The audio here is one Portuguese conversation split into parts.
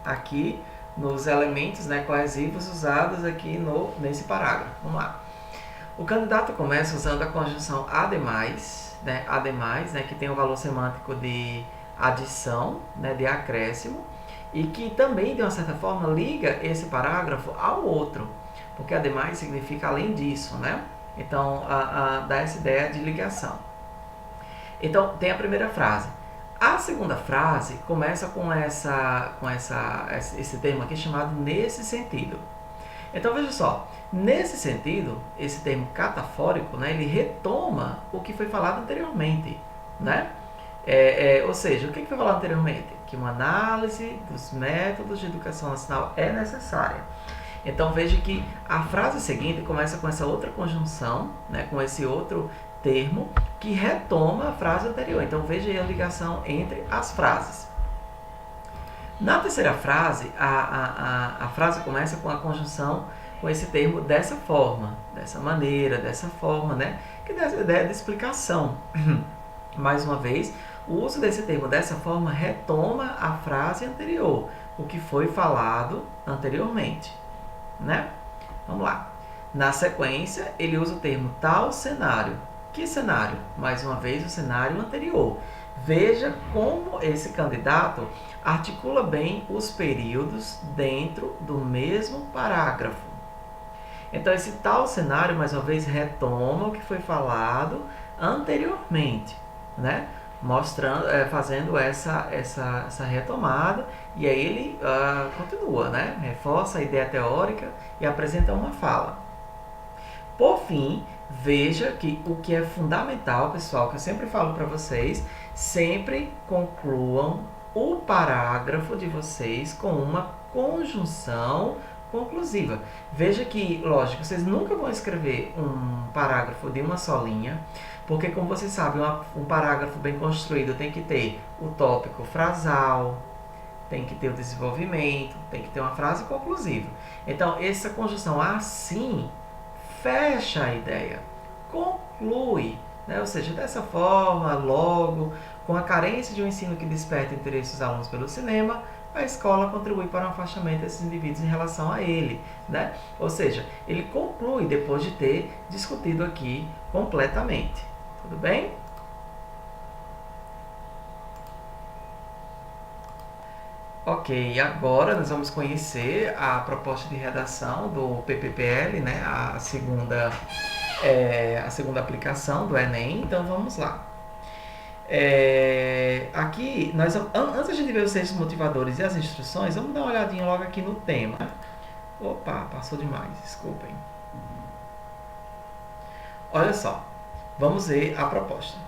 aqui nos elementos, né, coesivos usados aqui nesse parágrafo. Vamos lá. O candidato começa usando a conjunção ademais, né, que tem o valor semântico de adição, né, de acréscimo, e que também, de uma certa forma, liga esse parágrafo ao outro, porque ademais significa além disso, né? Então, dá essa ideia de ligação. Então, tem a primeira frase. A segunda frase começa com esse termo aqui chamado nesse sentido. Então, veja só, nesse sentido, esse termo catafórico, né, ele retoma o que foi falado anteriormente, né? Ou seja, o que foi falado anteriormente? Que uma análise dos métodos de educação nacional é necessária. Então, veja que a frase seguinte começa com essa outra conjunção, né, com esse outro termo, que retoma a frase anterior. Então, veja aí a ligação entre as frases. Na terceira frase, a frase começa com a conjunção com esse termo dessa forma, dessa maneira, dessa forma, né? Que dá essa ideia de explicação. Mais uma vez, o uso desse termo dessa forma retoma a frase anterior, o que foi falado anteriormente, né? Vamos lá. Na sequência, ele usa o termo tal cenário. Que cenário? Mais uma vez, o cenário anterior. Veja como esse candidato articula bem os períodos dentro do mesmo parágrafo. Então, esse tal cenário, mais uma vez, retoma o que foi falado anteriormente, né? Mostrando, fazendo essa retomada, e aí ele continua, né? Reforça a ideia teórica e apresenta uma fala. Por fim, veja que o que é fundamental, pessoal, que eu sempre falo para vocês, sempre concluam o parágrafo de vocês com uma conjunção conclusiva. Veja que, lógico, vocês nunca vão escrever um parágrafo de uma só linha, porque, como vocês sabem, um parágrafo bem construído tem que ter o tópico frasal, tem que ter o desenvolvimento, tem que ter uma frase conclusiva. Então, essa conjunção assim fecha a ideia, conclui, né? Ou seja, dessa forma, logo, com a carência de um ensino que desperta interesse dos alunos pelo cinema, a escola contribui para o afastamento desses indivíduos em relação a ele, né? Ou seja, ele conclui depois de ter discutido aqui completamente. Tudo bem? Ok, agora nós vamos conhecer a proposta de redação do PPPL, né? A segunda aplicação do Enem. Então vamos lá. Aqui, antes de a gente ver os textos motivadores e as instruções, vamos dar uma olhadinha logo aqui no tema. Opa, passou demais, desculpem. Olha só, vamos ver a proposta.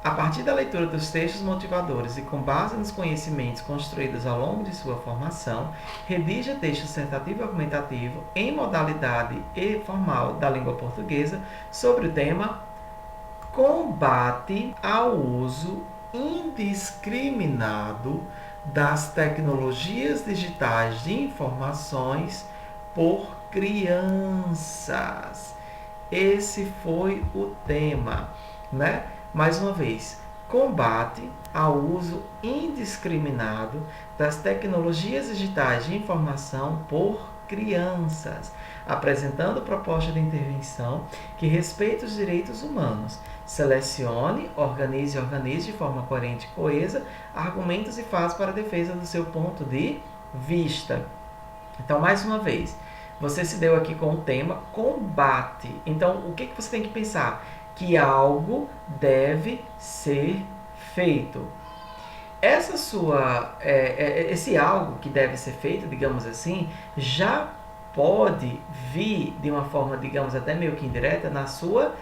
A partir da leitura dos textos motivadores e com base nos conhecimentos construídos ao longo de sua formação, redija texto dissertativo e argumentativo em modalidade e formal da língua portuguesa sobre o tema combate ao uso indiscriminado das tecnologias digitais de informações por crianças. Esse foi o tema, né? Mais uma vez, combate ao uso indiscriminado das tecnologias digitais de informação por crianças, apresentando proposta de intervenção que respeite os direitos humanos. Selecione, organize de forma coerente e coesa argumentos e fatos para a defesa do seu ponto de vista. Então, mais uma vez, você se deu aqui com o tema combate. Então, o que você tem que pensar? Que algo deve ser feito. Esse algo que deve ser feito, digamos assim, já pode vir de uma forma, digamos, até meio que indireta, na sua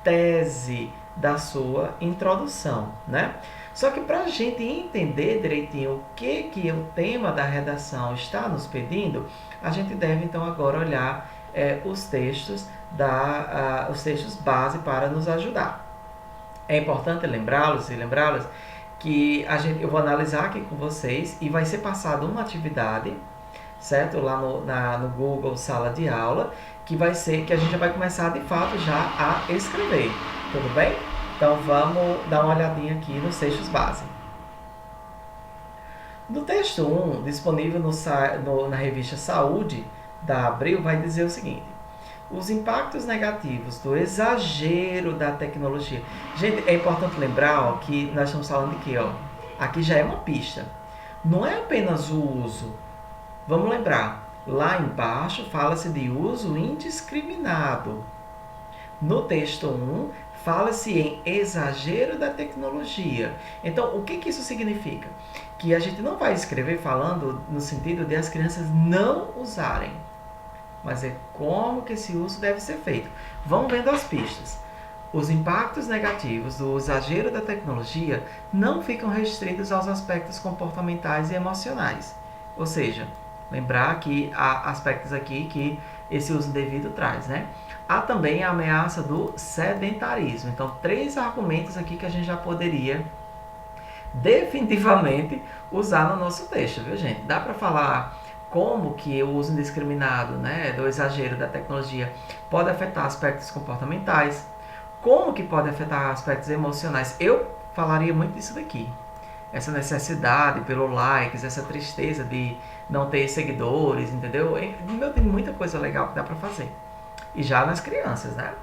tese, da sua introdução, né? Só que para a gente entender direitinho o que o tema da redação está nos pedindo, a gente deve, então, agora olhar os textos base para nos ajudar. É importante lembrá-los e lembrá-las que eu vou analisar aqui com vocês e vai ser passada uma atividade, certo? Lá no Google Sala de Aula, que vai ser que a gente já vai começar de fato já a escrever, tudo bem? Então vamos dar uma olhadinha aqui nos textos base. No texto 1, disponível na revista Saúde, da Abril, vai dizer o seguinte: os impactos negativos do exagero da tecnologia. Gente, é importante lembrar ó, que nós estamos falando de quê? Ó? Aqui já é uma pista. Não é apenas o uso. Vamos lembrar, lá embaixo fala-se de uso indiscriminado. No texto 1, fala-se em exagero da tecnologia. Então, o que isso significa? Que a gente não vai escrever falando no sentido de as crianças não usarem, mas é como que esse uso deve ser feito. Vamos vendo as pistas. Os impactos negativos do exagero da tecnologia não ficam restritos aos aspectos comportamentais e emocionais. Ou seja, lembrar que há aspectos aqui que esse uso indevido traz, né? Há também a ameaça do sedentarismo. Então, 3 argumentos aqui que a gente já poderia definitivamente usar no nosso texto, viu, gente? Dá para falar como que o uso indiscriminado, né, do exagero da tecnologia pode afetar aspectos comportamentais, como que pode afetar aspectos emocionais. Eu falaria muito disso daqui. Essa necessidade pelo likes, essa tristeza de não ter seguidores, entendeu? Tem muita coisa legal que dá para fazer. E já nas crianças, né?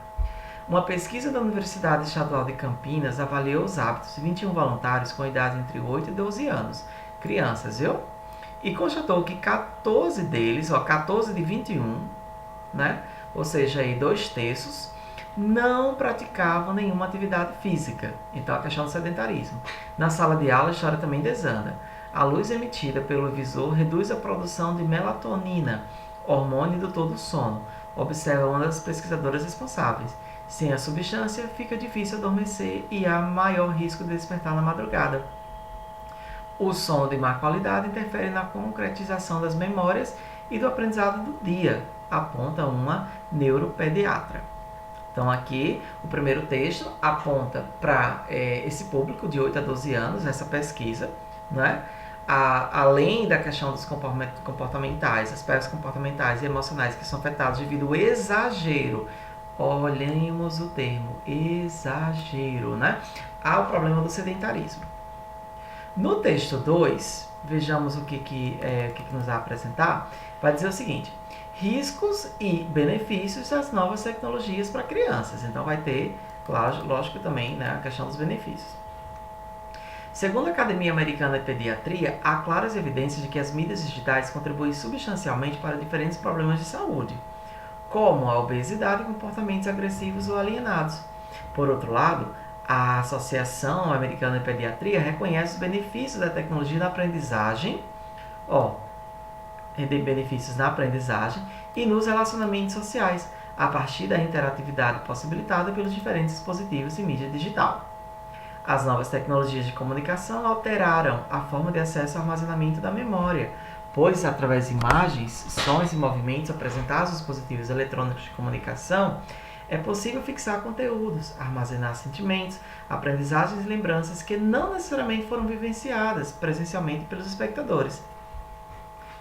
Uma pesquisa da Universidade Estadual de Campinas avaliou os hábitos de 21 voluntários com idade entre 8 e 12 anos, crianças, viu? E constatou que 14 deles, 14 de 21, né? Ou seja, aí 2/3, não praticavam nenhuma atividade física. Então, a questão do sedentarismo. Na sala de aula, a história também desanda. A luz emitida pelo visor reduz a produção de melatonina, hormônio indutor do sono, observa uma das pesquisadoras responsáveis. Sem a substância, fica difícil adormecer e há maior risco de despertar na madrugada. O sono de má qualidade interfere na concretização das memórias e do aprendizado do dia, aponta uma neuropediatra. Então, aqui, o primeiro texto aponta para esse público de 8 a 12 anos, essa pesquisa, né? Além da questão dos comportamentais, aspectos comportamentais e emocionais que são afetados devido ao exagero. Olhemos o termo, exagero, né? Há o problema do sedentarismo. No texto 2, vejamos o que nos vai apresentar. Vai dizer o seguinte: riscos e benefícios das novas tecnologias para crianças. Então vai ter, claro, lógico também, né, a questão dos benefícios. Segundo a Academia Americana de Pediatria, há claras evidências de que as mídias digitais contribuem substancialmente para diferentes problemas de saúde, como a obesidade e comportamentos agressivos ou alienados. Por outro lado, a Associação Americana de Pediatria reconhece os benefícios da tecnologia na aprendizagem, benefícios na aprendizagem e nos relacionamentos sociais, a partir da interatividade possibilitada pelos diferentes dispositivos e mídia digital. As novas tecnologias de comunicação alteraram a forma de acesso ao armazenamento da memória, pois, através de imagens, sons e movimentos apresentados nos dispositivos eletrônicos de comunicação, é possível fixar conteúdos, armazenar sentimentos, aprendizagens e lembranças que não necessariamente foram vivenciadas presencialmente pelos espectadores.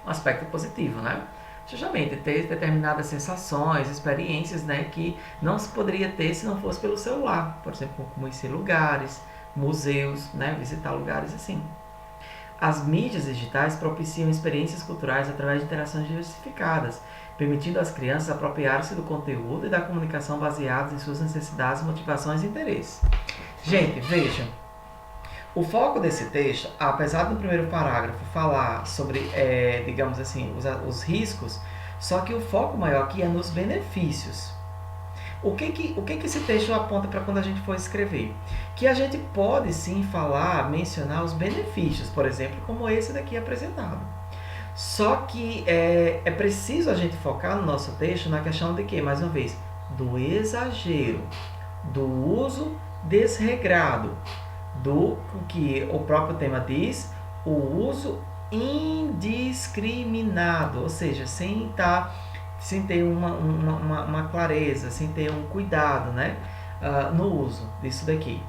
Um aspecto positivo, né? Justamente ter determinadas sensações, experiências, né, que não se poderia ter se não fosse pelo celular. Por exemplo, conhecer lugares, museus, né, visitar lugares assim. As mídias digitais propiciam experiências culturais através de interações diversificadas, permitindo às crianças apropriar-se do conteúdo e da comunicação baseados em suas necessidades, motivações e interesses. Gente, vejam, o foco desse texto, apesar do primeiro parágrafo falar sobre, digamos assim, os riscos, só que o foco maior aqui é nos benefícios. O que esse texto aponta para quando a gente for escrever? Que a gente pode sim mencionar os benefícios, por exemplo, como esse daqui apresentado. Só que é preciso a gente focar no nosso texto na questão de quê? Mais uma vez, do exagero, do uso desregrado, do que o próprio tema diz, o uso indiscriminado, ou seja, sem ter uma clareza, sem ter um cuidado, né, no uso disso daqui.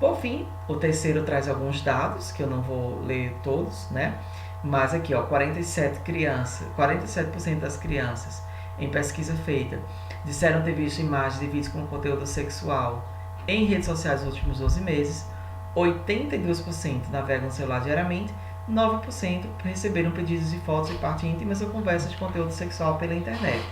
Por fim, o terceiro traz alguns dados, que eu não vou ler todos, né, mas aqui, 47% das crianças em pesquisa feita disseram ter visto imagens e vídeos com conteúdo sexual em redes sociais nos últimos 12 meses, 82% navegam no celular diariamente, 9% receberam pedidos de fotos de partes íntimas ou conversas de conteúdo sexual pela internet.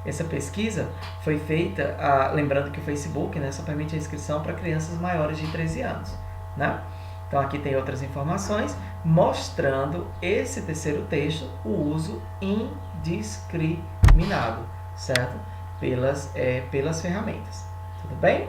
Essa pesquisa foi feita, lembrando que o Facebook, né, só permite a inscrição para crianças maiores de 13 anos. Né? Então aqui tem outras informações mostrando esse terceiro texto, o uso indiscriminado, certo? Pelas ferramentas. Tudo bem?